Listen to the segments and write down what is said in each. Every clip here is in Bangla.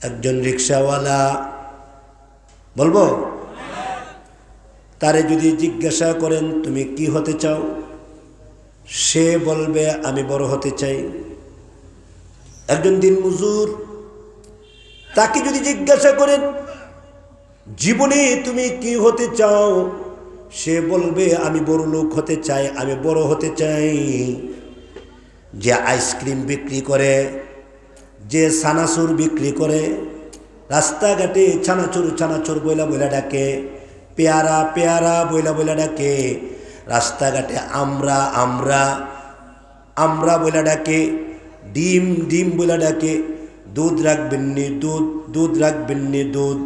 একজন রিকশাওয়ালা, বলবো, তারে যদি জিজ্ঞাসা করেন তুমি কি হতে চাও, সে বলবে আমি বড় হতে চাই। একজন দিনমজুর, তাকে যদি জিজ্ঞাসা করেন জীবনে তুমি কি হতে চাও, সে বলবে আমি বড় লোক হতে চাই, আমি বড় হতে চাই। যে আইসক্রিম বিক্রি করে, যে ছানাচুর বিক্রি করে, রাস্তাঘাটে ছানাচুর ছানাচুর বইলা বইলা ডাকে, পেয়ারা পেয়ারা বইলা বইলা ডাকে, রাস্তাঘাটে আমরা আমরা আমরা বইলা ডাকে, ডিম ডিম বইলা ডাকে, দুধ রাখবেন নি দুধ, দুধ রাখবেন নি দুধ।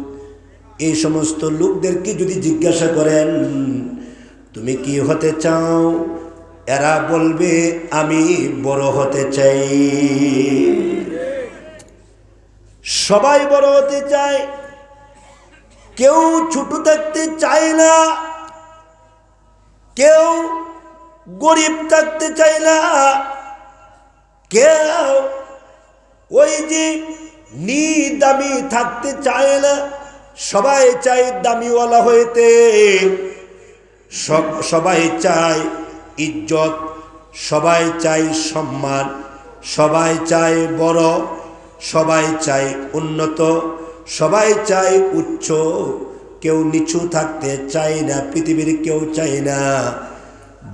এই সমস্ত লোকদেরকে যদি জিজ্ঞাসা করেন তুমি কি হতে চাও, এরা বলবে আমি বড় হতে চাই। সবাই বড় হতে চায়, কেউ ছোট থাকতে চায় না, কেউ গরিব থাকতে চায় না, কেউ ওই যে দামি থাকতে চায় না। সবাই চায় দামিওয়ালা হইতে, সবাই চায় ইজ্জত, সবাই চায় সম্মান, সবাই চায় বড়, সবাই চায় উন্নত, সবাই চায় উচ্চ, কেউ নিচু থাকতে চায় না। পৃথিবীর কেউ চায় না।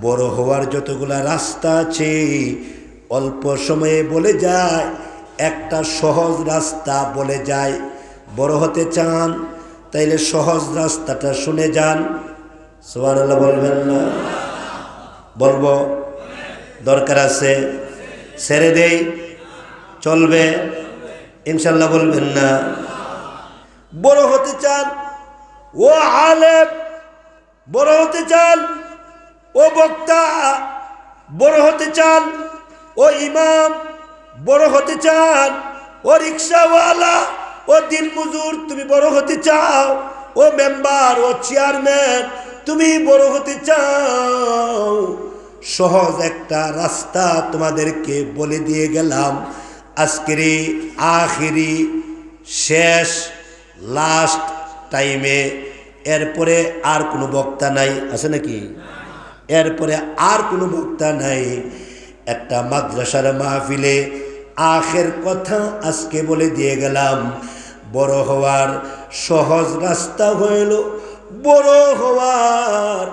বড় হওয়ার যতগুলা রাস্তা আছে অল্প সময়ে বলে যায়, একটা সহজ রাস্তা বলে যায়। বড় হতে চান তাইলে সহজ রাস্তাটা শুনে যান। সুবহানাল্লাহ বলবেন না? বলবো, দরকার আছে, ছেড়ে দেই, চলবে ইনশাল্লাহ বলবেন না? বড় হতে চান ও আলেম, বড় হতে চান ও বক্তা, বড় হতে চান ও ইমাম, বড় হতে চান ও রিকশাওয়ালা, ও দিনমজুর, তুমি বড় হতে চাও, ও মেম্বার, ও চেয়ারম্যান, তুমি বড় হতে চাও। সহজ একটা রাস্তা তোমাদেরকে বলে দিয়ে গেলাম। আজকের আখিরি শেষ লাস্ট টাইমে, এরপরে আর কোনো বক্তা নাই, আছে নাকি? এরপরে আর কোনো বক্তা নাই। একটা মাদ্রাসার মাহফিলে আখের কথা আজকে বলে দিয়ে গেলাম। বড় হওয়ার সহজ রাস্তা হইল, বড় হওয়ার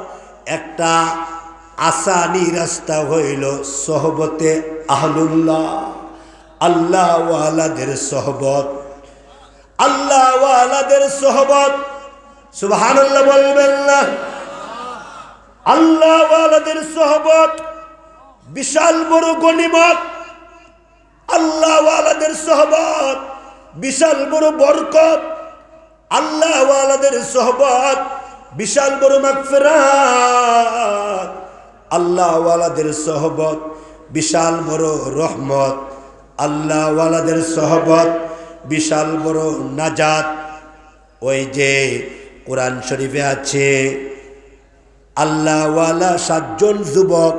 একটা আসানি রাস্তা হইল সহবতে আহলুল্লাহ, আল্লাহ ওয়ালাদের সহবত, আল্লাহ ওয়ালাদের সহবত। সুবহানাল্লাহ বলবেন না? আল্লাহ ওয়ালাদের সহবত বিশাল বড় গনিমত, আল্লাহ ওয়ালাদের সহবত বিশাল বড় বরকত, আল্লাহ ওয়ালাদের সহবত বিশাল বড় মাগফিরাত, আল্লাহ ওয়ালাদের সহবত বিশাল বড় রহমত, আল্লাহ ওয়ালাদের সহবত বিশাল বড় নাজাত। ওই যে কোরআন শরীফে আছে, আল্লাহ ওয়ালা 7 জন যুবক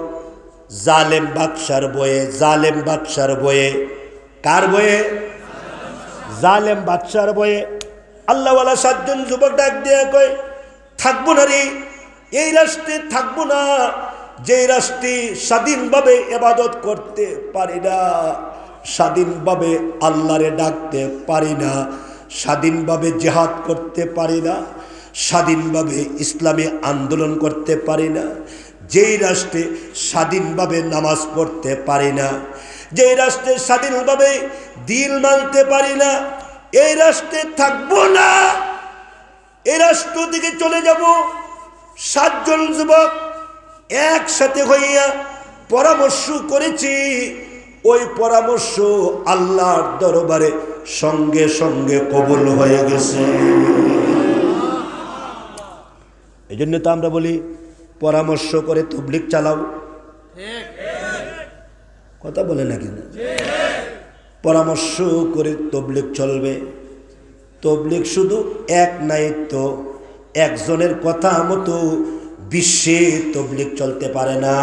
জালেম বাদশার বয়ে, জালেম বাদশার বয়ে, কার বয়ে? জালেম বাদশার বয়ে। আল্লাহ ওয়ালা 7 জন যুবক ডাক দিয়ে কয়, থাকবো না রে, এই রাষ্ট্রে থাকবো না, যে রাষ্ট্রে স্বাধীনভাবে ইবাদত করতে পারি না, স্বাধীনভাবে আল্লাহরে ডাকতে পারি না, স্বাধীনভাবে জিহাদ করতে পারি না, স্বাধীনভাবে ইসলামী আন্দোলন করতে পারি না, যেই রাষ্ট্রে স্বাধীনভাবে নামাজ পড়তে পারি না, যেই রাষ্ট্রে স্বাধীনভাবে দিন মানতে পারি না, এই রাষ্ট্রে থাকবো না, এই রাষ্ট্র থেকে চলে যাব। 7 জন যুবক একসাথে হইয়া পরামর্শ করেছি। ওই পরামর্শ আল্লাহর দরবারে সঙ্গে সঙ্গে কবুল হয়ে গেছে। এই জন্য তো আমরা বলি পরামর্শ করে তাবলীগ চালাও, কথা বলে না কেন? পরামর্শ করে তাবলীগ চলবে। তাবলীগ শুধু এক নাই তো, একজনের কথা মতো বিশ্বে তাবলীগ চলতে পারে না।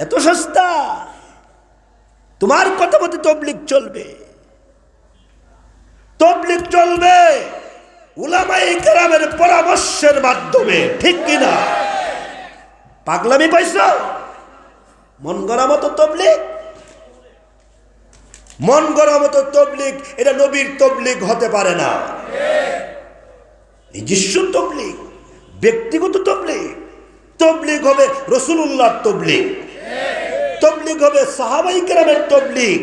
এত সস্তা, তোমার কথা মতো তাবলীগ চলবে। তবলিগ চলবে উলামায়ে কেরামের পরামর্শের মাধ্যমে, ঠিক কিনা? পাগলামি পাইছো? মন গড়া মতো তবলিগ, মন গড়া মতো তবলিগ এটা নবীর তবলিগ হতে পারে না। নিজস্ব তবলিগ, ব্যক্তিগত তবলিগ, তবলিগ হবে রাসূলুল্লাহর তবলিগ, তবলিগ হবে সাহাবায়ে কেরামের তবলিগ,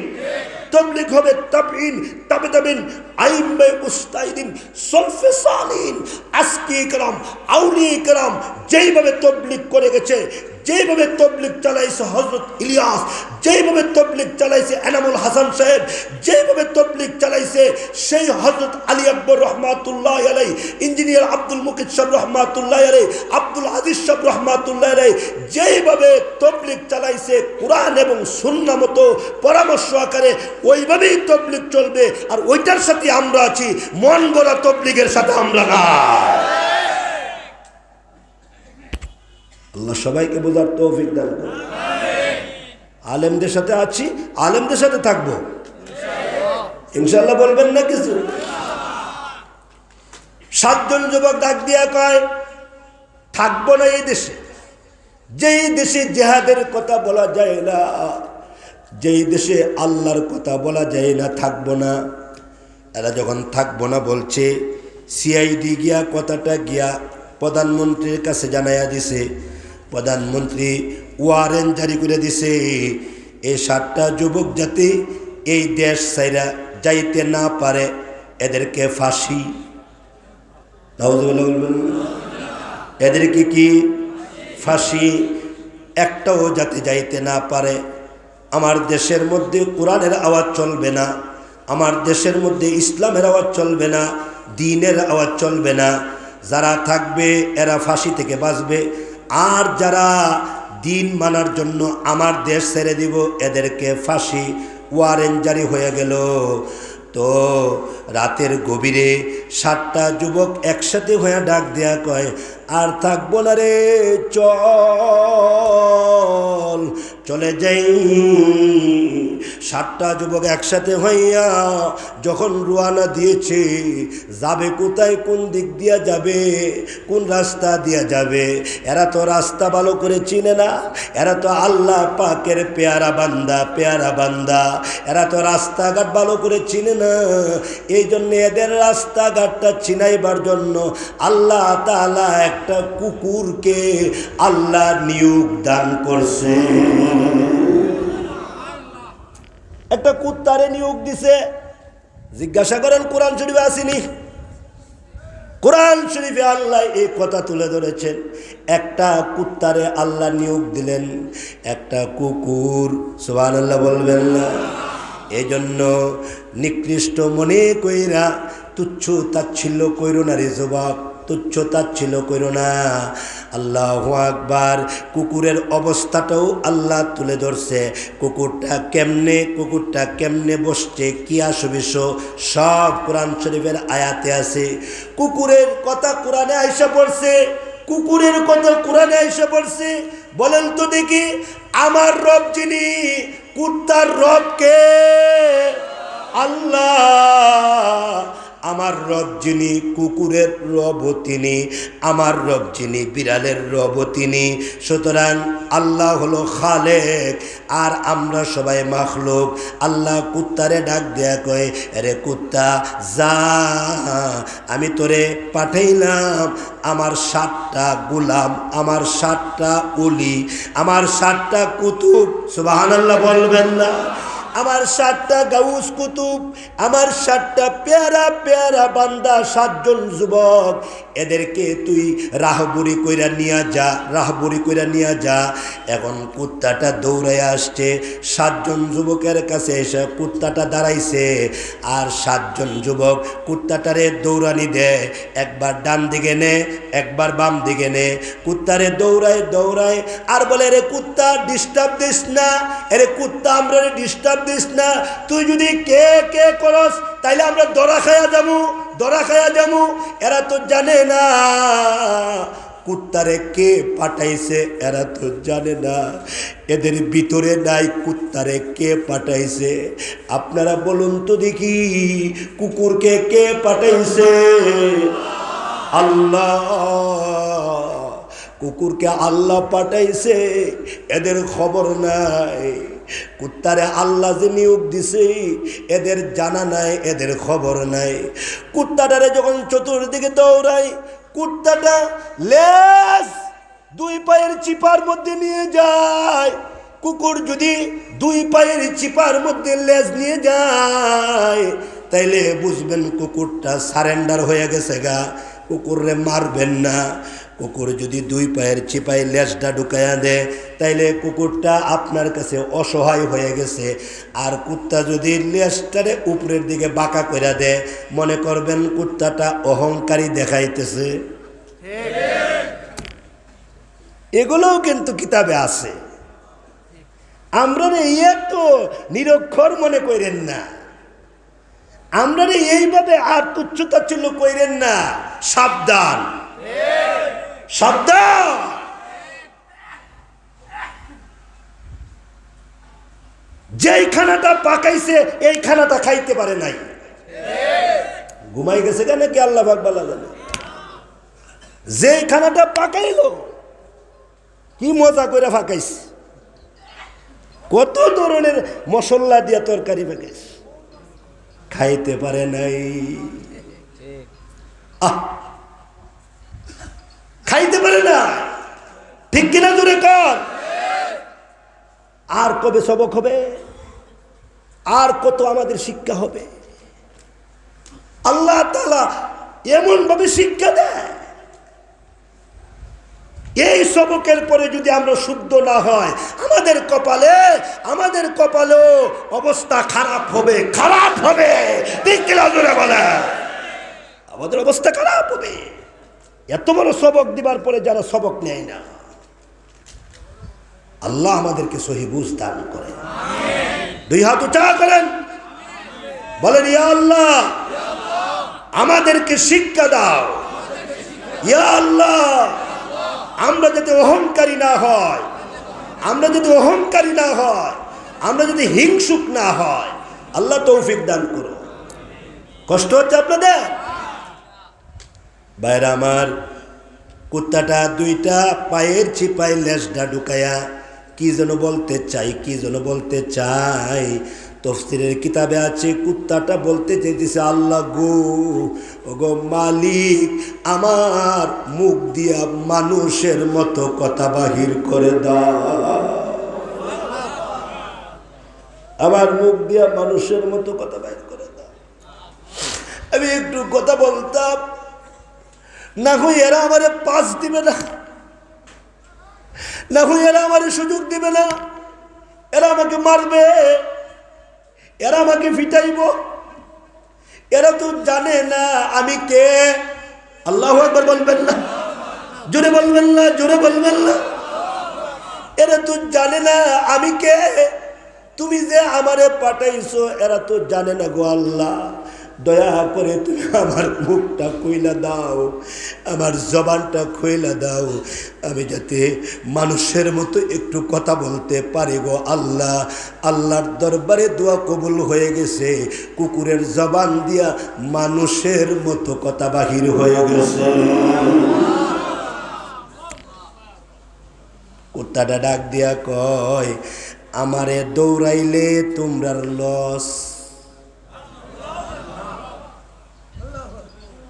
তবলিগ হবে তাবিঈন, তাবে তাবিঈন, আইম্মায়ে মুজতাহিদিন, সলফে সালিহিন, আসকিয়ে কেরাম, আউলিয়ায়ে কেরাম যেইভাবে তবলিগ করে গেছে, যেইভাবে তবলিগ চালাইছে হযরত ইলিয়াস, যেইভাবে তবলিগ চালাইছে এনামুল হাসান সাহেব, যেইভাবে তবলিগ চালাইছে সেই হযরত আলী আকবর রহমাতুল্লাহ আলাইহি, ইঞ্জিনিয়ার আব্দুল মুকিত সাহেব রহমাতুল্লাহ আলাইহি, আব্দুল আজিজ সাহেব রহমাতুল্লাহ আলাইহি যেইভাবে তবলিগ চালাইছে কোরআন এবং সুন্নাহ মতো পরামর্শ আকারে, ওইভাবেই তবলিগ চলবে। আর ওইটার সাথে আমরা আছি, মন গড়া তবলিগের সাথে আমরা না। আল্লাহ সবাইকে বোঝার তৌফিক দান করুন। আলেমদের সাথে আছি, আলেমদের সাথে থাকবো ইনশাআল্লাহ। বলবেন না কিছু? 7 জন যুবক ডাক দিয়া কয়, থাকবো না এই দেশে। যেই দেশে জিহাদের কথা বলা যায় না, যেই দেশে আল্লাহর কথা বলা যায় না, থাকবো না। এরা যখন থাকবো না বলছে, সিআইডি গিয়া কথাটা গিয়া প্রধানমন্ত্রীর কাছে জানাইয়া দিছে। প্রধানমন্ত্রী ওয়ারেন্ট জারি করে দিছে, এই 7টা যুবক যাতে এই দেশ ছাইরা যাইতে না পারে, এদেরকে ফাঁসি। এদেরকে কি ফাঁসি? একটাও যাতে যাইতে না পারে। আমার দেশের মধ্যে কোরআনের আওয়াজ চলবে না, আমার দেশের মধ্যে ইসলামের আওয়াজ চলবে না, দ্বীনের আওয়াজ চলবে না। যারা থাকবে এরা ফাঁসি থেকে বাঁচবে, আর যারা দ্বীন মানার জন্য আমার দেশ ছেড়ে দিব এদেরকে ফাঁসি। ওয়ারেন্ট জারি হয়ে গেল। তো রাতের গভীরে 7টা যুবক একসাথে হয়ে ডাক দেয়া কয়, আর থাকবো না রে, চল চলে যাই। 7টা যুবক একসাথে হইয়া যখন রওনা দিয়েছে, যাবে কোথায়, কোন দিক দিয়া যাবে, কোন রাস্তা দিয়া যাবে? এরা তো রাস্তা ভালো করে চিনে না, এরা তো আল্লাহ পাকের পেয়ারা বান্দা, পেয়ারা বান্দা। এরা তো রাস্তাঘাট ভালো করে চিনে না। এই জন্য এদের রাস্তাঘাটটা চিনাইবার জন্য আল্লাহ তাআলা একটা কুকুরকে আল্লাহ নিয়োগ দান করছে। একটা কুত্তারে নিয়োগ দিছে। জিজ্ঞাসা করেন কোরআন শরীফে আসেনি? কোরআন শরীফে আল্লাহ এই কথা তুলে ধরেছেন। একটা কুত্তারে আল্লাহ নিয়োগ দিলেন, একটা কুকুর। সুবহানাল্লাহ বলবেন না? এই জন্য নিকৃষ্ট মনে কইরা তুচ্ছ তাচ্ছিল্য কইরো না রে যুবক, তুচ্ছ তাচ্ছিল্য কইরো না। আল্লাহু আকবার। কুকুরের অবস্থাটাও আল্লাহ তুলে ধরছে। কুকুরটা কেমনে বসছে, কি আসবিস, সব কোরআন শরীফের আয়াতে আছে। কুকুরের কথা কোরআনে আইসা পড়ছে, কুকুরের কথা কোরআনে আইসা পড়ছে। বলেন তো দেখি, আমার রব যিনি, কুত্তার রব কে? আল্লাহ। আমার রব যিনি, কুকুরের রব তিনি। আমার রব যিনি, বিড়ালের রব তিনি। সুতরাং আল্লাহ হলো খালেক, আর আমরা সবাই মাখলুক। আল্লাহ কুত্তারে ডাক দেয়া কয়, আরে কুত্তা যা, আমি তোরে পাঠাইলাম আমার 7টা গোলাম, আমার 7টা ওলি, আমার 7টা কুতুব। সুবহানাল্লাহ বলবেন না? আমার 7টা গাউস কুতুব, আমার 7টা পেয়ারা পেয়ারা বান্দা, 7 জন যুবক, এদেরকে তুই রাহবুরি কইরা নিয়া যা, রাহবুরি কইরা নিয়া যা। এখন কুত্তাটা দৌড়াইয়া আসছে, 7 জন যুবকের কাছে এসে কুত্তাটা দাঁড়াইছে। আর 7 জন যুবক কুত্তাটারে দৌড়ানি দেয়, একবার ডান দিকে নে, একবার বাম দিকে নে। কুত্তারে দৌড়ায় দৌড়ায় আর বলে, রে কুত্তা ডিস্টার্ব দিস না, এরে কুত্তা আমরা ডিস্টার্ব দিস না। তুই যদি কে কে করস তাইলে আমরা দরা খায়া যাবো, দরা খায়া যাবো। এরা তো জানে না কুত্তারে কে পাঠাইছে এরা তো জানে না, এদের ভিতরে নাই কুত্তারে কে পাঠাইছে। আপনারা বলুন তো দেখি, কুকুরকে কে পাঠাইছে? আল্লাহ। কুকুরকে আল্লাহ পাঠাইছে, এদের খবর নাই। কুত্তারে আল্লাহ যে নিয়োগ দিছে এদের জানা নাই, এদের খবর নাই। কুত্তাটারে যখন চতুর্দিকে দৌড়ায়, কুত্তাটা লেজ দুই পায়ের চিপার মধ্যে নিয়ে যায়। কুকুর যদি দুই পায়ের চিপার মধ্যে লেজ নিয়ে যায় তাইলে বুঝবেন কুকুরটা সারেন্ডার হয়ে গেছে গা, কুকুররে মারবেন না। কুকুর যদি দুই পায়ের চিপায় লেজটা ঢুকাইয়া দেয় তাইলে কুকুরটা আপনার কাছে অসহায় হয়ে গেছে। আর কুত্তা যদি লেজটারে উপরের দিকে বাঁকা করে দেয়, মনে করবেন কুত্তাটা অহংকারী দেখাইতেছে। এগুলোও কিন্তু কিতাবে আছে। আমরা এত নিরক্ষর মনে করেন না, আমরা এইভাবে আর তুচ্ছতাচ্ছিল্য করেন না। সাবধান, সাবধান। যেই খানাটা পাকাইছে এই খানাটা খাইতে পারে নাই, ঘুমাই গেছে কেন কি আল্লাহ পাক ভালো জানে। যেই খানাটা পাকাইলো কি মজা করে পাকাইছে, কত ধরনের মশলা দিয়া তরকারি পাকাইছে, খাইতে পারে নাই। খাইতে পারে না, ঠিক কিনা জোরে কর। আর কবে সবক হবে, আর কত আমাদের শিক্ষা হবে। আল্লাহ তাআলা এমন ভাবে শিক্ষা দেয়, এই সবকের পরে যদি আমরা শুদ্ধ না হয় আমাদের কপালে অবস্থা খারাপ হবে, খারাপ হবে। ঠিক কিনা জোরে বলে, আমাদের অবস্থা খারাপ হবে। এত বড় সবক দিবার পরে যারা সবক নেয় না, আল্লাহ আমাদেরকে সহি বুঝ দান করে। দুই হাত উঁচা করেন, বলেন ইয়া আল্লাহ আমাদেরকে শিক্ষা দাও। ইয়া আল্লাহ আমরা যাতে অহংকারী না হয়, আমরা যদি অহংকারী না হয়, আমরা যদি হিংসুক না হয়, আল্লাহ তৌফিক দান করো। কষ্ট হচ্ছে আপনাদের? বাইরে আমার কুত্তাটা দুইটা পায়ের চিপায় লেজটা ঢুকায়া কি যেন বলতে চাই। তফসিরের কিতাবে আছে কুত্তাটা বলতে চাইতেছে, আল্লাহ গো মালিক, আমার মুখ দিয়া মানুষের মতো কথা বাহির করে দাও, আমার মুখ দিয়া মানুষের মতো কথা বাহির করে দাও। আমি একটু কথা বলতাম, না হয় এরা আমারে পাস দিবে না, না হয় এরা আমারে সুযোগ দিবে না, এরা আমাকে মারবে, এরা আমাকে ফিটাইব। এরা তো জানে না আমি কে। আল্লাহু আকবার বলবেন না? জোরে বলবেন না? জোরে বলবেন না? এরা তো জানে না আমি কে, তুমি যে আমারে পাঠাইছো। এরা তো জানে না গো আল্লাহ, দয়া করে তুমি আমার মুখটা খুইলা দাও, আমার জবানটা খুইলা দাও, আমি যাতে মানুষের মতো একটু কথা বলতে পারি গো আল্লাহ। আল্লাহর দরবারে দোয়া কবুল হয়ে গেছে, কুকুরের জবান দিয়া মানুষের মতো কথা বাহির হয়ে গেছে। কুত্তাটা ডাক দিয়া কয়, আমারে দৌড়াইলে তোমরার লস,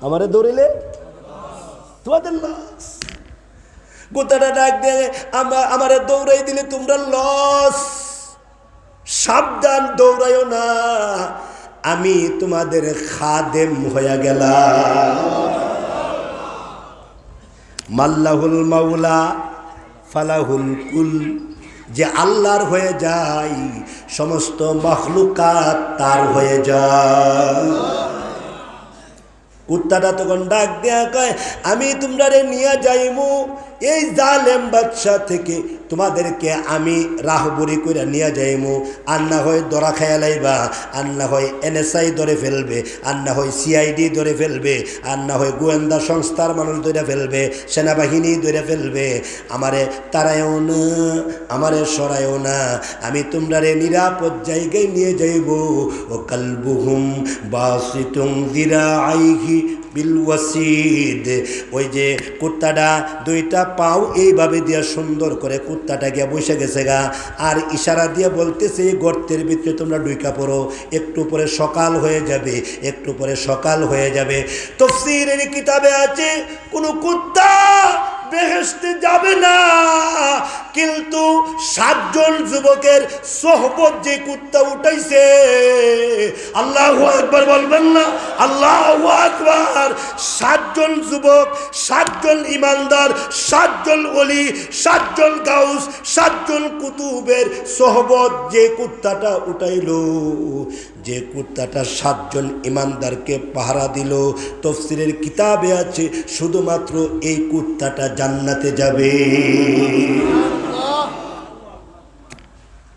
আমারে দৌড়াইলে তোমাদের লস। কুত্তাটা ডাক দিয়ে, আমারে দৌড়াই দিলে তোমরা লস, সাবধান দৌড়াইও না, আমি তোমাদের খাদেম হয়ে গেলাম। মাল্লাহুল মাওলা ফালাহুল কুল, যে আল্লাহর হয়ে যায় সমস্ত মখলুকাত তার হয়ে যায়। কুত্তাটা তখন ডাক দেয়া কয়, আমি তোমরা রে নিয়ে যাইমু এই জালেম বাদশা থেকে তোমাদেরকে আমি রাহবরি কইরা নিয়ে যাইমু, আর না হয় ধরা খায়া লাইবা, আর না হয় NSI ধরে ফেলবে, আর না হয় CID ধরে ফেলবে, আর না হয় গোয়েন্দা সংস্থার মানুষ ধরে ফেলবে, সেনাবাহিনী ধরে ফেলবে। আমারে তারায়ও না, আমারে সরায়ও না, আমি তোমরারে নিরাপদ জায়গায় নিয়ে যাইব। ও কালবুহুম বাসিতুম যিরাআইহি বিল ওয়াসিদ, ওই যে কুত্তাটা দুইটা পাও এইভাবে দিয়া সুন্দর করে কুত্তাটা গিয়া বসে গেছে গা, আর ইশারা দিয়ে বলতেছে গর্তের ভিতরে তোমরা ঢুইকা পড়ো, একটু পরে সকাল হয়ে যাবে, একটু পরে সকাল হয়ে যাবে। তাফসীরের কিতাবে আছে কোন কুত্তা বেহেশতে যাবে না, কিন্তু 7 জন যুবকের সোহবত যে কুত্তা উঠাইছে, আল্লাহু আকবার বলবেন না? আল্লাহু আকবার। 7 জন যুবক, 7 জন ইমানদার, 7 জন ওলি, 7 জন গাউস, 7 জন কুতুবের সোহবত যে কুত্তাটা উঠাইলো, যে কুত্তাটা 7 জন ইমানদারকে পাহারা দিল, তাফসীরের কিতাবে আছে শুধুমাত্র এই কুত্তাটা জান্নাতে যাবে।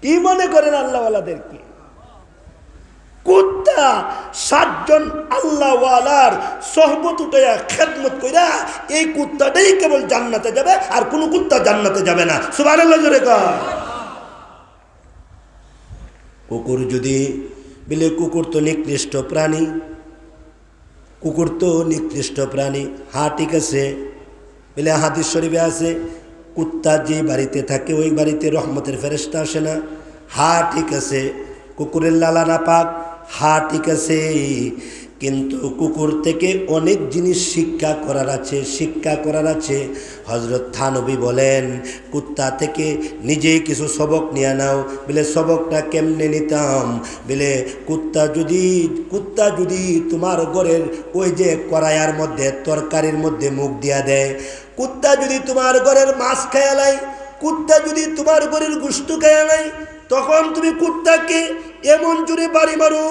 কি মনে করেন আল্লাহওয়ালাদেরকে? কুত্তা 7 জন আল্লাহওয়ালার সোহবত উঠাইয়া খেদমত কইরা এই কুত্তাটাই কেবল জান্নাতে যাবে, আর কোনো কুত্তা জান্নাতে যাবে না। সুবহানাল্লাহ জোরে কর। কুকুর যদি বলে, কুকুর তো নিকৃষ্ট প্রাণী, কুকুর তো নিকৃষ্ট প্রাণী, হ্যাঁ ঠিক আছে, বলে হাদিস শরীফে আছে কুত্তা যে বাড়িতে থাকে ওই বাড়িতে রহমতের ফেরেশতা আসে না, হ্যাঁ ঠিক আছে। কুকুরের লালা নাপাক, হ্যাঁ ঠিক আছে, কিন্তু কুকুর থেকে অনেক জিনিস শিক্ষা করার আছে, শিক্ষা করার আছে। হযরত থানবী বলেন কুত্তা থেকে নিজেই কিছু সবক নিয়ে নাও। বলে সবকটা কেমনে নিতাম? বলে কুত্তা যদি তোমার ঘরের ওই যে কড়াইয়ের মধ্যে তরকারির মধ্যে মুখ দিয়া দেয়, কুত্তা যদি তোমার ঘরের মাছ খায়া লাই, কুত্তা যদি তোমার ঘরের গোশত খায়া লাই, তখন তুমি কুত্তাকে এমন জোরে বাড়ি মারো,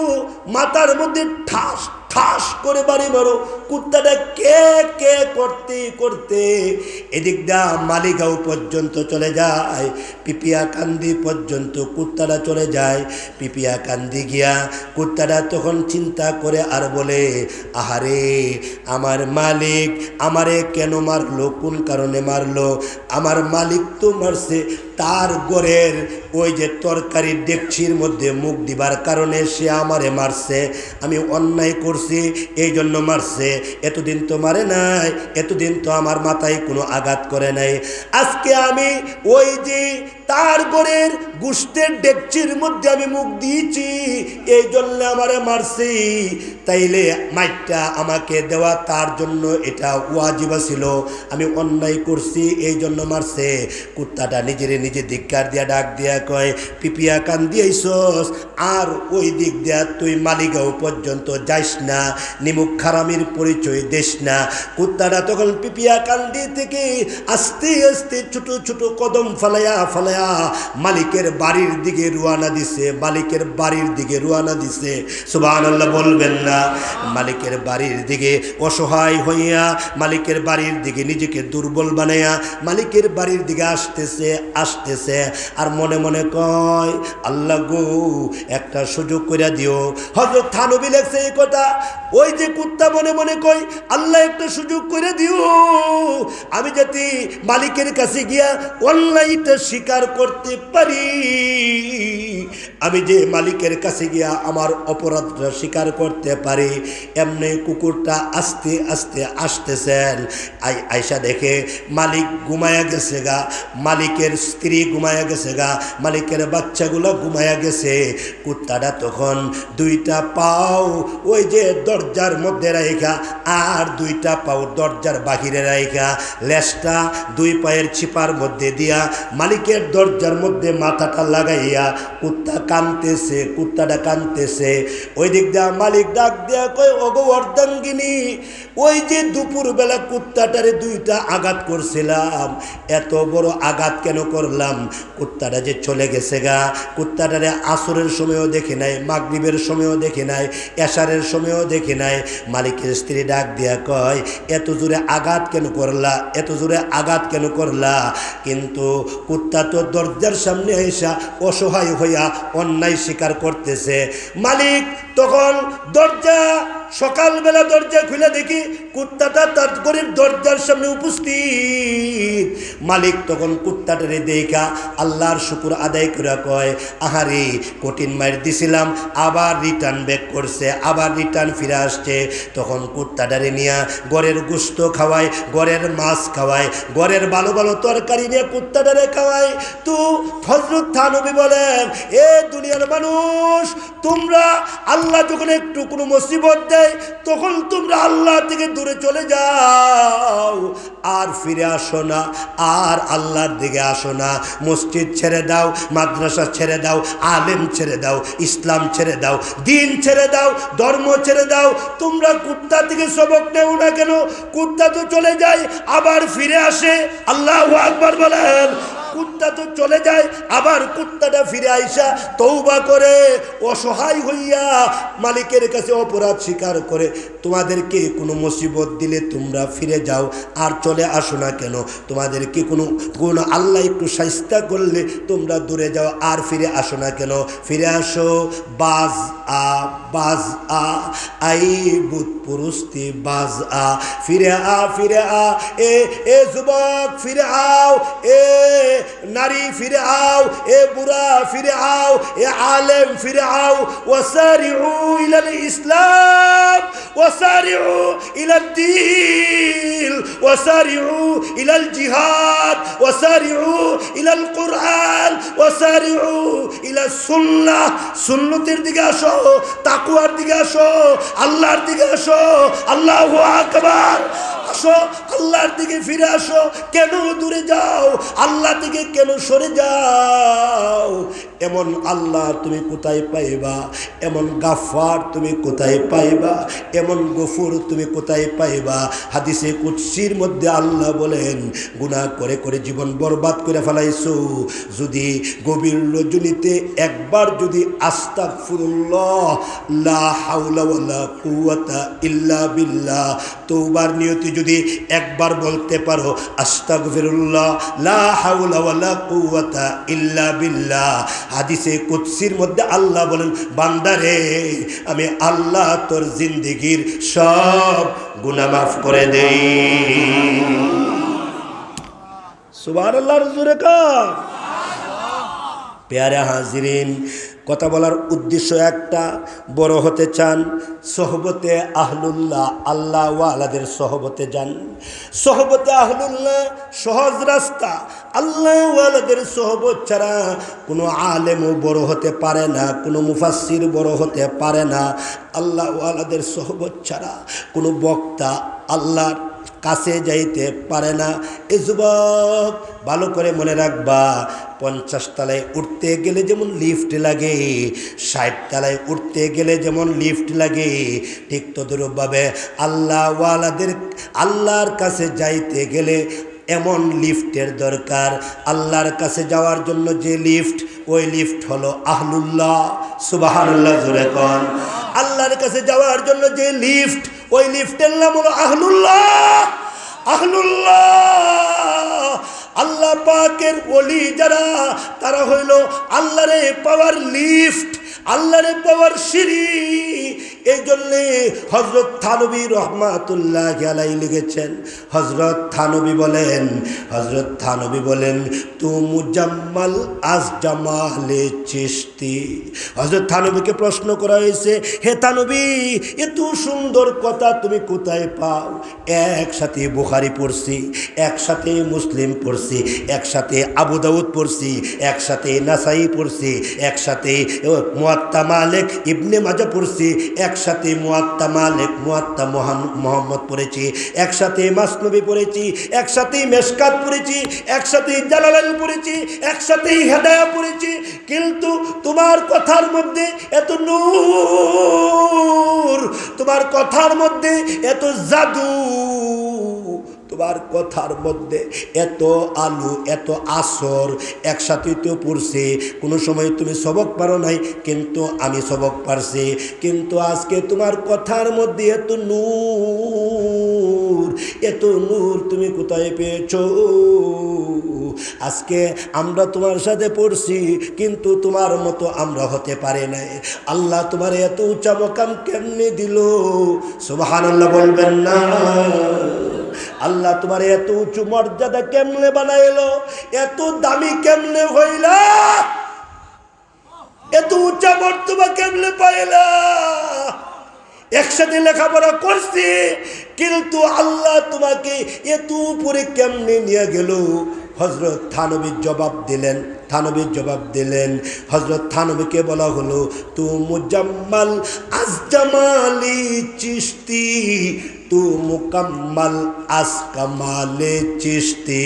মাথার মধ্যে ঠাস ঠাস করে বাড়ি মারো, কুত্তাটা কে কে করতে করতে এদিক দা মালিগাঁও পর্যন্ত চলে যায়, পিপিয়াকান্দি পর্যন্ত কুত্তাটা চলে যায়। পিপিয়াকান্দি গিয়া কুত্তাটা তখন চিন্তা করে আর বলে, আহারে আমার মালিক আমারে কেন মারলো, কোন কারণে মারলো? আমার মালিক তো মারছে তার ঘরের ওই যে তরকারি ডেকচির মধ্যে মুখ দিবার কারণে সে আমারে মারছে, আমি অন্যায় করছি এই জন্য মারছে। এতদিন তো মারে নাই, এতদিন তো আমার মাথায় কোনো আঘাত করে নাই, আজকে আমি ওই যে তার ঘরের গোশতের ডেকচির মধ্যে আমি মুখ দিয়েছি এই জন্য আমারে মারছি, তাইলে মাইটটা আমাকে দেওয়া তার জন্য এটা ওয়াজিব ছিল, আমি অন্যায় করছি এই জন্য মারছে। কুত্তাটা নিজেরে নিজে ধিক্কার দিয়া ডাক দিয়া কয়, পিপিয়া কান দিয়েছস আর ওই দিক দিয়া তুই মালিগাঁও পর্যন্ত যাইস না, নিমুখ খারামির পরিচয় দিস না। কুত্তাটা তখন পিপিয়া কান্দি থেকে আস্তে আস্তে ছোট ছোট কদম ফালাইয়া ফালাইয়া মালিকের বাড়ির দিকে রওনা দিছে, মালিকের বাড়ির দিকে রওনা দিছে। সুবহানাল্লাহ বলবেন না? মালিকের বাড়ির দিকে অসহায় হইয়া, মালিকের বাড়ির দিকে নিজেকে দুর্বল বানাইয়া মালিকের বাড়ির দিকে আসতেছে আর মনে মনে কয়, আল্লাহ গো একটা সুযোগ করে দিও। হযরত থানবী লেখছে এই কথা, ওই যে কুত্তা মনে মনে কয় আল্লাহ একটা সুযোগ করে দিও, আমি যাতে মালিকের কাছে গিয়া অন্যায়টা স্বীকার করতে পারি, আমি যে মালিকের কাছে গিয়া আমার অপরাধটা স্বীকার করতে পারি। এমনি কুকুরটা আস্তে আস্তে আসতেছেন, আয়সা দেখে মালিক ঘুমায়া গেছে গা, মালিকের স্ত্রী ঘুমায়া গেছে গা, মালিকের বাচ্চাগুলো ঘুমায়া গেছে। কুত্তাটা তখন 2টা পাও ওই যে দরজার মধ্যে রাইখা আর 2টা পাও দরজার বাহিরে রাইখা, লেজটা 2 পায়ের চিপার মধ্যে দিয়া মালিকের দরজার মধ্যে মাথাটা লাগাইয়া কুত্তাটা কাঁদতেছে। ওই দিক দিয়া মালিক ডাক দিয়া কয়, ওগো অর্ধাঙ্গিনী, ওই যে দুপুরবেলা কুত্তাটারে দুইটা আঘাত করছিলাম, এত বড় আঘাত কেন করলাম? কুত্তাটা যে চলে গেছে গা, কুত্তাটারে আসরের সময়ও দেখে নাই, মাগরিবের সময়ও দেখে নাই, এশারের সময়ও দেখে নাই। মালিকের স্ত্রী ডাক দিয়া কয়, এত জোরে আঘাত কেন করলা, এত জোরে আঘাত কেন করলা? কিন্তু কুত্তা তো দরজার সামনে এসা অসহায় হইয়া অন্যায় স্বীকার করতেছে। মালিক তখন সকালবেলা দরজা খুলে দেখি কুত্তাটা তার ঘরের দরজার সামনে উপস্থিত। মালিক তখন কুত্তাটারে দেখা আল্লাহর শুকুর আদায় করে কয়, আহারে কঠিন মাইর দিছিলাম, আবার রিটার্ন ব্যাক করছে, আবার রিটার্ন ফিরে আসছে। তখন কুত্তাটারে নিয়ে ঘরের গোস্ত খাওয়ায়, ঘরের মাছ খাওয়ায়, ঘরের ভালো ভালো তরকারি নিয়ে কুত্তাটারে খাওয়ায়। তো হযরত থানবী বলেন, এ দুনিয়ার মানুষ, তোমরা আল্লাহ যখন একটু কোনো মুসিবত দেয় তখন তোমরা আল্লাহ থেকে দূরে চলে যাও, আর ফিরে আসো না, আর আল্লাহর দিকে আসো না। মসজিদ ছেড়ে দাও, মাদ্রাসা ছেড়ে দাও, আলেম ছেড়ে দাও, ইসলাম ছেড়ে দাও, দিন ছেড়ে দাও, ধর্ম ছেড়ে দাও। তোমরা কুত্তা থেকে সবক নেও না কেন? কুত্তা তো চলে যায় আবার ফিরে আসে। আল্লাহু আকবার বলেন। কুত্তা তো চলে যায়, আবার কুত্তাটা ফিরে আইসা তওবা করে অসহায় হইয়া মালিকের কাছে অপরাধ স্বীকার করে। তোমাদেরকে কোনো মুসিবত দিলে তোমরা ফিরে যাও, আর চলে আসো না কেন? তোমাদেরকে কোনো আল্লাহ একটু শাইস্তা করলে তোমরা দূরে যাও, আর ফিরে আসো না কেন? ফিরে আসো। বাজ আই বুত পুরুস্তি বাজ ফিরে ফিরে এ যুবক ফিরে আও, এ নারী ফিরে আও, এ বুড়া ফিরে আও, এ আলেম ফিরে আও। ওয়াসারিউ ইলাল ইসলাম, ওয়াসারিউ ইলাদ দ্বীন, ওয়াসারিউ ইলাল জিহাদ, ওয়াসারিউ ইলাল কুরআন, ওয়াসারিউ ইলাস সুন্নাহ। সুন্নতের দিকে আসো, তাকওয়ার দিকে আসো, আল্লাহর দিকে আসো। আল্লাহু আকবার। আসো, আল্লাহর দিকে ফিরে আসো। কেন দূরে যাও? আল্লাহ থেকে কেন সরে যাও? এমন আল্লাহ তুমি কোথায় পাইবা? এমন গাফফার তুমি কোথায় পাইবা? এমন গফুর তুমি কোথায় পাইবা? হাদিসে কুদসির মধ্যে আল্লাহ বলেন, গুনাহ করে করে জীবন বরবাদ করে ফেলাইছো, যদি গভীর রজনীতে একবার যদি আস্তাগফিরুল্লাহ লা হাওলা ওয়ালা কুওয়াতা ইল্লা বিল্লাহ তওবার নিয়তে যদি একবার বলতে পারো, আস্তাগফিরুল্লাহ লা হাওলা ওয়ালা কুওয়াতা ইল্লা বিল্লাহ, হাদিসে কুদসির মধ্যে আল্লাহ বলেন, বান্দারে আমি আল্লাহ তোর জিন্দেগীর সব গুনাহ মাফ করে দেই। সুবহানাল্লাহর জোরে কর। প্যারে হাজিরিন, কথা বলার উদ্দেশ্য একটা, বড় হতে চান সোহবতে আহলুল্লাহ, আল্লাহ ওয়ালাদের সোহবতে যান। সোহবতে আহলুল্লাহ সহজ রাস্তা। আল্লাহ ওয়ালাদের সোহবত ছাড়া কোনো আলেমও বড় হতে পারে না, কোনো মুফাসসির বড় হতে পারে না। আল্লাহ ওয়ালাদের সোহবত ছাড়া কোনো বক্তা আল্লাহর কাছে যাইতে পারে না। এ যুবক ভালো করে মনে রাখবা, 50 তলায় উঠতে গেলে যেমন লিফট লাগে, 60 তলায় উঠতে গেলে যেমন লিফট লাগে, ঠিক তদ্রূপভাবে আল্লাহর কাছে যাইতে গেলে এমন লিফটের দরকার। আল্লাহর কাছে যাওয়ার জন্য যে লিফট, ওই লিফট হলো আহলুল্লাহ। সুবহানাল্লাহ জোরে কোন। আল্লাহর কাছে যাওয়ার জন্য যে লিফট, ওই লিফটের নাম হলো আহলুল্লাহ। আহলুল্লাহ আল্লাহ পাকের ওলি যারা, তারা হইল আল্লাহরে পাওয়ার লিফট, আল্লাহরে পাওয়ার সিঁড়ি। এই জন্যে হযরত থানবী রহমাতুল্লাহি আলাইহি লিখেছেন, হযরত থানবী বলেন তু মুজাম্মাল আজ জামালে চিশতি। হযরত থানবীকে প্রশ্ন করা হয়েছে, হে থানবী, এত সুন্দর কথা তুমি কোথায় পাও? একসাথে বুখারী পড়ছি, একসাথে মুসলিম পড়ছি, একসাথে আবু দাউদ পড়ছি, একসাথে নাসাই পড়ছি, একসাথে মুয়াত্তা মালিক ইবনে মাজাহ পড়ছি, একসাথে মুয়াত্তা মালিক, মুয়াত্তা মুহাম্মদ পড়েছি, একসাথে মাসনবী পড়েছি, একসাথে মেশকাত পড়েছি, একসাথে জালালাইন পড়েছি, একসাথে হেদায়া পড়েছি, কিন্তু তোমার কথার মধ্যে এত নূর, তোমার কথার মধ্যে এত জাদু, তোমার কথার মধ্যে এত আলো, এত আসর একসাথে তো পড়ছে। কোনো সময় তুমি সবক পারো নাই, কিন্তু আমি সবক পারছি। কিন্তু আজকে তোমার কথার মধ্যে এত নূর, এত নূর তুমি কোথায় পেয়েছো? আজকে আমরা তোমার সাথে পড়ছি, কিন্তু তোমার মতো আমরা হতে পারি নাই। আল্লাহ তোমার এত উঁচা মকাম কেমনে দিল? সুবহানাল্লাহ বলবেন না? আল্লাহ তোমার এত উঁচু মর্যাদা কেমনে বানাইলো? এত দামি কেমনে হইলা? এত উঁচা মর্তবা কেমনে পাইলা? একসাথে লেখাপড়া করছি, কিন্তু আল্লাহ তোমাকে এত উপরে কেমনে নিয়ে গেল? হযরত থানবী জবাব দিলেন, হযরত থানবীকে বলা হলো, তু মুজাম্মাল আজ জামালি চিশতি, তু মুকাম্মাল আজ কামালে চিশতি,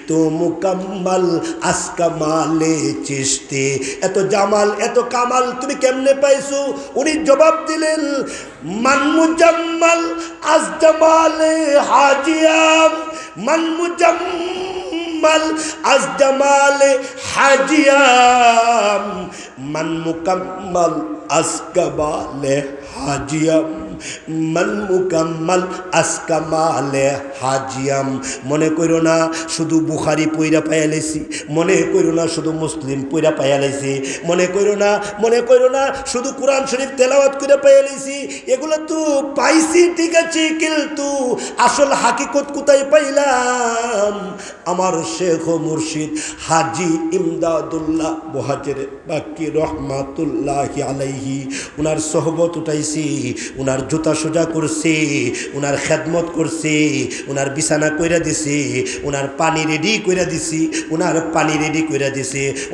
তু মুকাম্মাল আজ কামালে চিশতি। এত জামাল, এত কামাল তুমি কেমনে পাইছো? উনি জবাব দিলেন, মান মুজাম্মাল আজ জামালে হাজিয়াম, মান মুজাম্মাল আজ জামালে হাজিয়াম, মান মুকাম্মাল আজ কামালে হাজিয়াম, মান মুকাম্মাল আজ কামালে হাজিয়াম। মনে করো না শুধু বুখারি পইরা পাইয়া লাইছি, মনে করো না শুধু মুসলিম পইরা পাইয়া লাইছি, মনে করো না শুধু কোরআন শরীফ তেলাওয়াত করে পাইয়া লাইছি। এগুলো তো পাইছি ঠিক আছে, কিন্তু আসল হাকিকত কোথায় পাইলাম? আমার শেখ ও মুর্শিদ হাজি ইমদাদুল্লাহ মুহাজির বাক্কি রহমাতুল্লাহি আলাইহি, উনার সোহবত উঠাইছি, উনার জুতা সোজা করছি, উনার খেদমত করছি, উনার বিছানা কইরা দিছি, উনার পানি রেডি কইরা দিছি,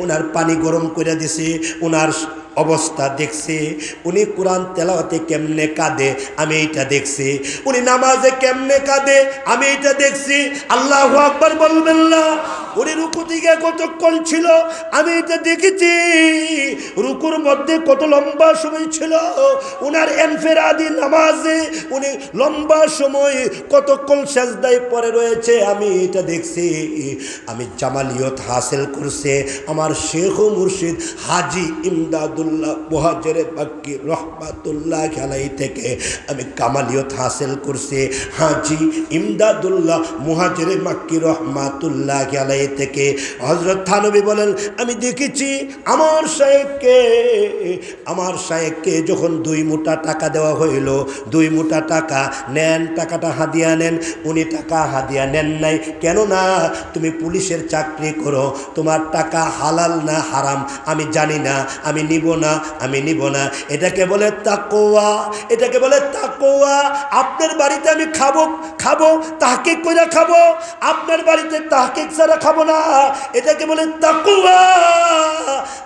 উনার পানি গরম কইরা দিছি, উনার অবস্থা দেখছে। উনি কোরআন তেলাওয়াতে কেমনে কাঁদে আমি এইটা দেখছি, উনি নামাজে কেমনে কাঁদে আমি এইটা দেখছি। আল্লাহু আকবার বলবেন না? উনি রুকু থেকে কতক্ষণ ছিল আমি এটা দেখেছি, রুকুর মধ্যে কত লম্বা সময় ছিল, উনার এনফেরাদি নামাজে উনি লম্বা সময় কতক্ষণ সেজদায় পড়ে রয়েছে আমি এটা দেখছি। আমি জামালিয়ত হাসিল করছে আমার শেখ ও মুর্শিদ হাজি ইমদাদুল্লাহ মুহাজির বাক্কি রহমাতুল্লাহি আলাইহি থেকে আমি কামালিয়ত হাসিল করছে হাজি ইমদাদুল্লাহ মুহাজির বাক্কি রহমাতুল্লাহি আলাইহি থেকে। হযরত থানবী বলেন, আমি দেখেছি আমার শায়েখকে যখন 2 মুঠা টাকা দেওয়া হইল, 2 মুঠা টাকা নেন, টাকাটা হাদিয়া নেন। উনি টাকা হাদিয়া নেন নাই, কেননা তুমি পুলিশের চাকরি করো, তোমার টাকা হালাল না হারাম আমি জানি না, আমি নিব না। এটাকে বলে তাকওয়া, আপনার বাড়িতে আমি খাবো তাহকিক করে খাবো, আপনার বাড়িতে তাহকিক ছাড়া খাবো না, এটাকে বলে তাকওয়া।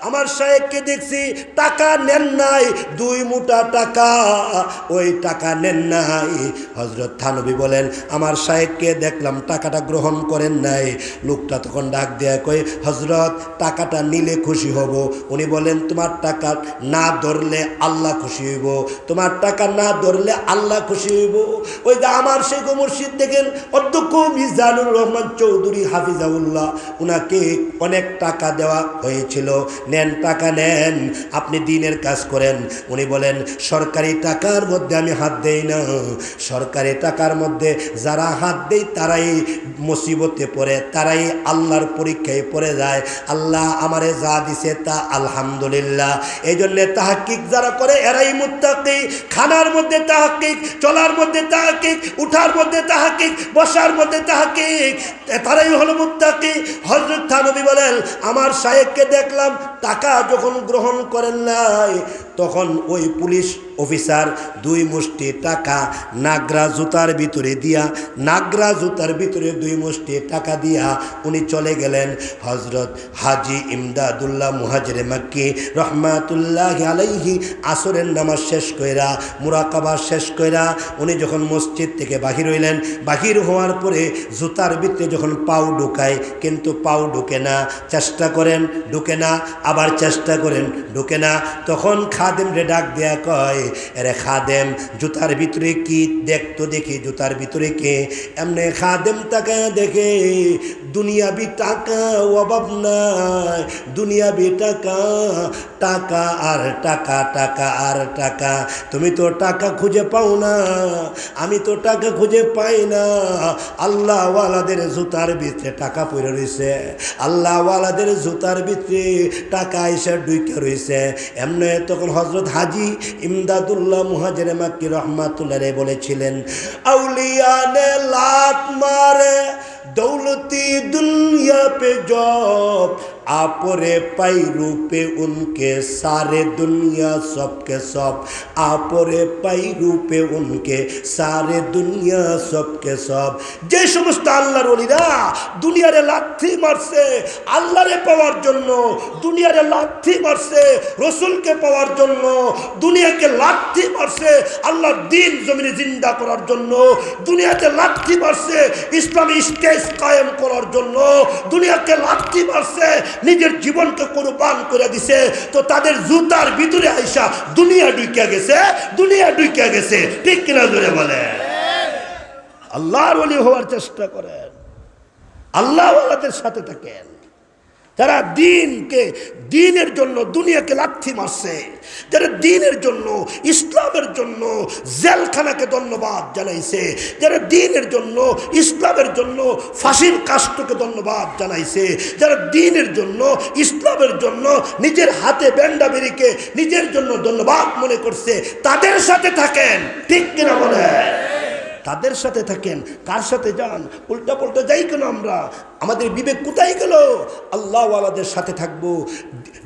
আমার শায়েখকে দেখছি টাকা নেন নাই, 2 মুঠা টাকা, ওই টাকা নেন নাই। হযরত থানবী বলেন, আমার শায়েখকে দেখলাম টাকাটা গ্রহণ করেন নাই। লোকটা তখন ডাক দেয়া কই, হযরত টাকাটা নিলে খুশি হব। উনি বলেন, তোমার টাকা না ধরলে আল্লাহ খুশি হইব, তোমার টাকা না ধরলে আল্লাহ খুশি হইব। ওই যে আমার শেখ মুর্শিদ দেখেন অধ্যক্ষ মিজানুর রহমান চৌধুরী হাফিজাউল্লাহ, উনাকে অনেক টাকা দেওয়া হয়েছিল, নেন টাকা নেন, আপনি দিনের কাজ করেন। উনি বলেন, সরকারি টাকার মধ্যে আমি হাত দেই না, সরকারি টাকার মধ্যে যারা হাত দেয় তারাই মুসিবতে পড়ে, তারাই আল্লাহর পরীক্ষায় পড়ে যায়। আল্লাহ আমারে যা দিছে তা আলহামদুলিল্লাহ। এই জন্য তাহকিক যারা করে এরাই মুত্তাকি। খানার মধ্যে তাহকিক, চলার মধ্যে তাহকিক, উঠার মধ্যে তাহকিক, বসার মধ্যে তাহকিক, তারাই হলো মুত্তাকি। মাক্কি হযরত থানবী বলেন, আমার শায়েখকে দেখলাম টাকা যখন গ্রহণ করেন নাই তখন ওই পুলিশ অফিসার 2 মুষ্টি টাকা নাগরা জুতার ভিতরে দিয়া, নাগরা জুতার ভিতরে 2 মুষ্টি টাকা দিয়া উনি চলে গেলেন। হযরত হাজী ইমদাদুল্লাহ মুহাজিরে মাক্কি রহমাতুল্লাহি আলাইহি আসরের নামাজ শেষ কইরা, মুরাকাবা শেষ কইরা উনি যখন মসজিদ থেকে বাহির হইলেন, বাহির হওয়ার পরে জুতার ভিতরে যখন পাও ঢুকায় কিন্তু পাও ঢুকে না, চেষ্টা করেন ঢুকে না, আবার চেষ্টা করেন ঢুকে না। তখন খাদেম রে ডাক দেয়া কয়, এরে খাদেম জুতার ভিতরে কি দেখতো, দেখি জুতার ভিতরে কে। এমনি খাদেম তাকায় দেখে দুনিয়াবি টাকা অভাব নাই, দুনিয়াবি টাকা, টাকা আর টাকা, টাকা আর টাকা। তুমি তো টাকা খুঁজে পাও না, আমি তো টাকা খুঁজে পাই না। আল্লাহওয়ালাদের জুতার ভিতরে টাকা পড়ে রয়েছে, আল্লাহওয়ালাদের জুতার ভিতরে টাকা এসে ঢুকে রয়েছে। এমনি তখন হযরত হাজী ইমদাদুল্লাহ মুহাজিরে মাক্কি রহমাতুল্লাহ আলাইহি বলেছিলেন, আউলিয়া ने लात मारे दौलती दुनिया पे जब आपरे पैरू पे उनके सारे दुनिया सब के सब, आपरे पैरू पे उनके सारे दुनिया सब के सब। যে সমস্ত আল্লাহর ওলিরা দুনিয়ারে লাথি মারছে আল্লাহরে পাওয়ার জন্য, দুনিয়ারে লাথি মারছে রাসূলকে পাওয়ার জন্য, দুনিয়াকে লাথি মারছে আল্লাহর দ্বীন জমিনে জিন্দা করার জন্য, দুনিয়াতে লাথি মারছে ইসলামী স্টেজ কায়েম করার জন্য, দুনিয়াকে লাথি মারছে নিজের জীবনকে কুরবান করে দিছে, তো তাদের জুতার ভিতরে আইসা দুনিয়া ঢুকে গেছে, দুনিয়া ঢুকে গেছে। ঠিক কিনা জোরে বলে? আল্লাহর ওলি হওয়ার চেষ্টা করেন, আল্লাহওয়ালাদের সাথে থাকেন, যারা দ্বীনকে, দ্বীনের জন্য দুনিয়াকে লাথি মারছে, যারা দ্বীনের জন্য, ইসলামের জন্য জেলখানাকে ধন্যবাদ জানাইছে, যারা দ্বীনের জন্য, ইসলামের জন্য ফাঁসির কাস্টকে ধন্যবাদ জানাইছে, যারা দ্বীনের জন্য, ইসলামের জন্য নিজের হাতে ব্যান্ডা বেরিকে নিজের জন্য ধন্যবাদ মনে করছে, তাদের সাথে থাকেন। ঠিক কিনা বলে? তাদের সাথে থাকেন। কার সাথে যান? উল্টা পাল্টা যাই কেন আমরা? আমাদের বিবেক কোথায় গেল? আল্লাহওয়ালাদের সাথে থাকবো।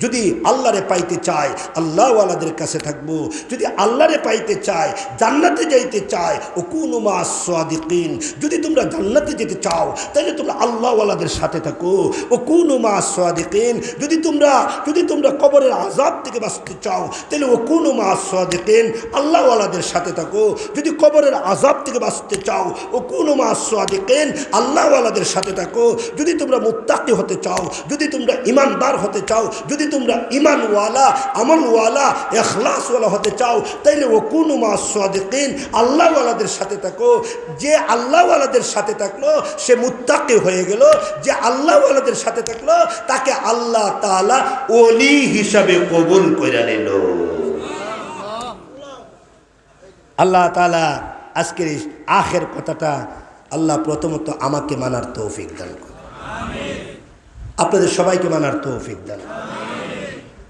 যদি আল্লাহরে পাইতে চাই আল্লাহওয়ালাদের কাছে থাকবো, যদি আল্লাহরে পাইতে চাই, জান্নাতে যাইতে চাই ও কুনু মাস সাদিকিন, যদি তোমরা জান্নাতে যেতে চাও তাহলে তোমরা আল্লাহওয়ালাদের সাথে থাকো। ও কুনু মাস সাদিকিন, যদি তোমরা কবরের আযাব থেকে বাঁচতে চাও তাহলে ও কুনু মাস সাদিকিন, আল্লাহওয়ালাদের সাথে থাকো। যদি কবরের আযাব থেকে বাঁচতে চাও ও কুনু মাস সাদিকিন, আল্লাহওয়ালাদের সাথে থাকো। যদি তোমরা মুত্তাকি হতে চাও, যদি তোমরা ইমানদার হতে চাও, যদি তোমরা ইমানওয়ালা, আমলওয়ালা, ইখলাসওয়ালা হতে চাও তাইলে ও কুনু মাস সাদিকিন, আল্লাহওয়ালাদের সাথে থাকো। যে আল্লাহওয়ালাদের সাথে থাকলো সে মুত্তাকি হয়ে গেল, যে আল্লাহওয়ালাদের সাথে থাকলো তাকে আল্লাহ তাআলা ওলি হিসাবে কবুল করে নিল। আল্লাহ তাআলা আজকের এই আখের কথাটা আল্লাহ প্রথমত আমাকে মানার তৌফিক দান করুন, আপনাদের সবাইকে মানার তৌফিক দান।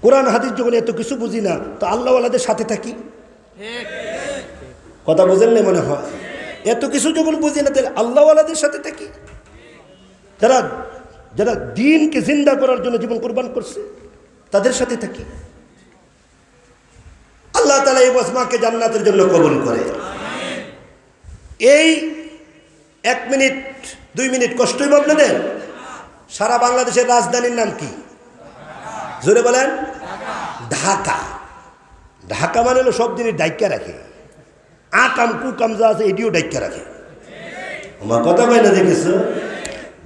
কোরআন হাদিস যখন এত কিছু বুঝি না তো আল্লাহওয়ালাদের সাথে থাকি, কথা বোঝেন না মনে হয়? এত কিছু যখন বুঝি না তাহলে আল্লাহওয়ালাদের সাথে থাকি, যারা যারা দ্বীনকে জিন্দা করার জন্য জীবন কুরবান করছে তাদের সাথে থাকি। আল্লাহ তাআলা এই বসমাকে জান্নাতের জন্য কবুল করে। এই 1 মিনিট 2 মিনিট কষ্ট হইব আপনাদের? সারা বাংলাদেশের রাজধানীর নাম কি? জোরে বলেন। ঢাকা। ঢাকা মানে হলো সব জিনিস ডাইকা রাখে, আকাম কুকাম যা আছে এটিও ডাইকা রাখে। আমার কথা কয় না দেখেছ?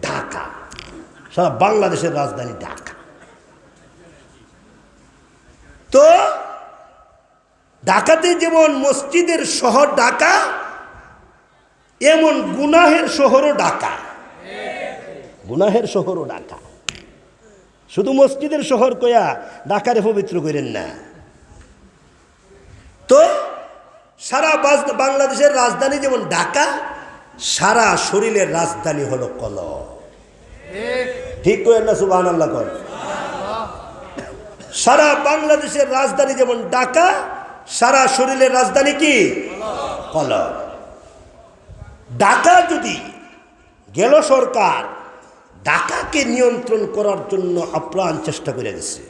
ঢাকা সারা বাংলাদেশের রাজধানী ঢাকা। তো ঢাকাতে যেমন মসজিদের শহর ঢাকা, এমন গুনাহের শহরও ঢাকা। গুনাহের শহরও ঢাকা। শুধু মসজিদের শহর কয়া ঢাকারে পবিত্র করেন না। তো সারা বাংলাদেশের রাজধানী যেমন ঢাকা, সারা শরীরের রাজধানী হলো কলব। ঠিক করেন না? সুবহানাল্লাহ কর। সারা বাংলাদেশের রাজধানী যেমন ঢাকা, সারা শরীরের রাজধানী কি? কলব। ঢাকা যদি গেল সরকার, ডাকাকে নিয়ন্ত্রণ করার জন্য আপ্রাণ চেষ্টা করে গেছে।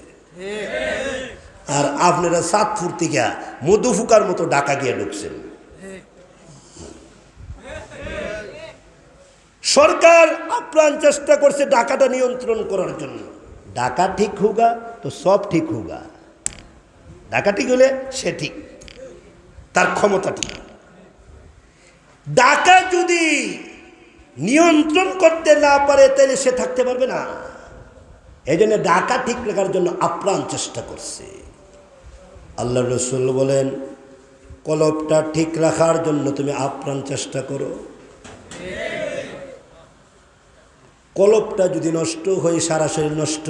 আর আপনারা সাতপুর থেকে মধু ফুকার মতো ডাকা গিয়ে ঢুকছেন। সরকার আপ্রাণ চেষ্টা করছে ডাকাটা নিয়ন্ত্রণ করার জন্য। ডাকা ঠিক হোগা তো সব ঠিক হোগা। ডাকা ঠিক হলে সে ঠিক, তার ক্ষমতা ঠিক। ডাকা যদি নিয়ন্ত্রণ করতে না পারে তাহলে সে থাকতে পারবে না। এই জন্য ডাকা ঠিক রাখার জন্য আপ্রাণ চেষ্টা করছে। আল্লাহ রসুল বলেন, কলবটা ঠিক রাখার জন্য তুমি আপ্রাণ চেষ্টা করো। কলবটা যদি নষ্ট হয় সারা শরীর নষ্ট।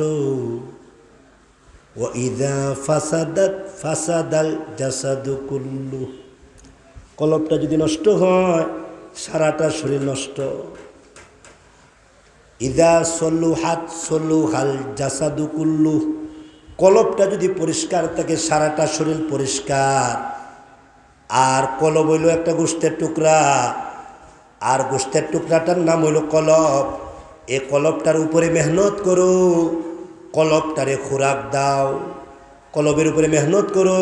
ওয়াইদা ফাসাদাত ফাসাদাল জাসাদু কুল্লু। কলবটা যদি নষ্ট হয় সারাটা শরীর নষ্ট। ইদা সলুহাত সলুহাল জাসাদু কুল্লু। কলবটা যদি পরিষ্কার থাকে সারাটা শরীর পরিষ্কার। আর কলব হইল একটা গোশতের টুকরা, আর গোশতের টুকরাটার নাম হইল কলব। এ কলবটার উপরে মেহনত করো, কলবটারে খোরাক দাও। কলবের উপরে মেহনত করো,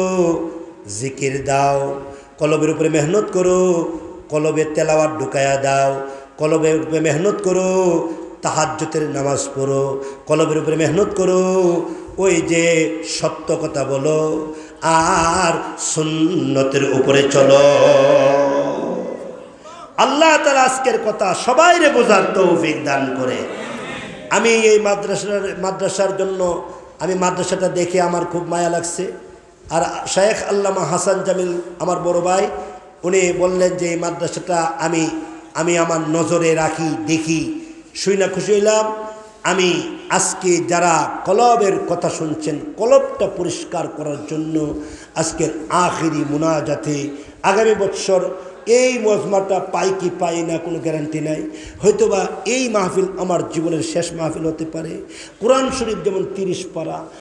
জিকির দাও। কলবের উপরে মেহনত করো, কলবের তেলাওয়াত ঢুকায়া দাও। কলবের উপরে মেহনত করো, তাহাজ্জুদের নামাজ পড়ো। কলবের উপরে মেহনত করো, ওই যে সত্য কথা বলো আর সুন্নতের উপরে চলো। আল্লাহ তাআলা আজকের কথা সবাইরে বোঝার তৌফিক দান করে। আমি এই মাদ্রাসার জন্য আমি মাদ্রাসাটা দেখে আমার খুব মায়া লাগছে। আর শেখ আল্লামা হাসান জামিল আমার বড় ভাই, উনি বললেন যে এই মাদ্রাসাটা আমি আমার নজরে রাখি, দেখি। শুই না খুশি হইলাম। আমি আজকে যারা কলবের কথা শুনছেন, কলবটা পরিষ্কার করার জন্য আজকের আখিরি মুনাজাতে আগামী বছর এই মজমাটা পাই কি পাই না কোনো গ্যারান্টি নাই। হয়তোবা এই মাহফিল আমার জীবনের শেষ মাহফিল হতে পারে। কোরআন শরীফ যেমন 30 পারা,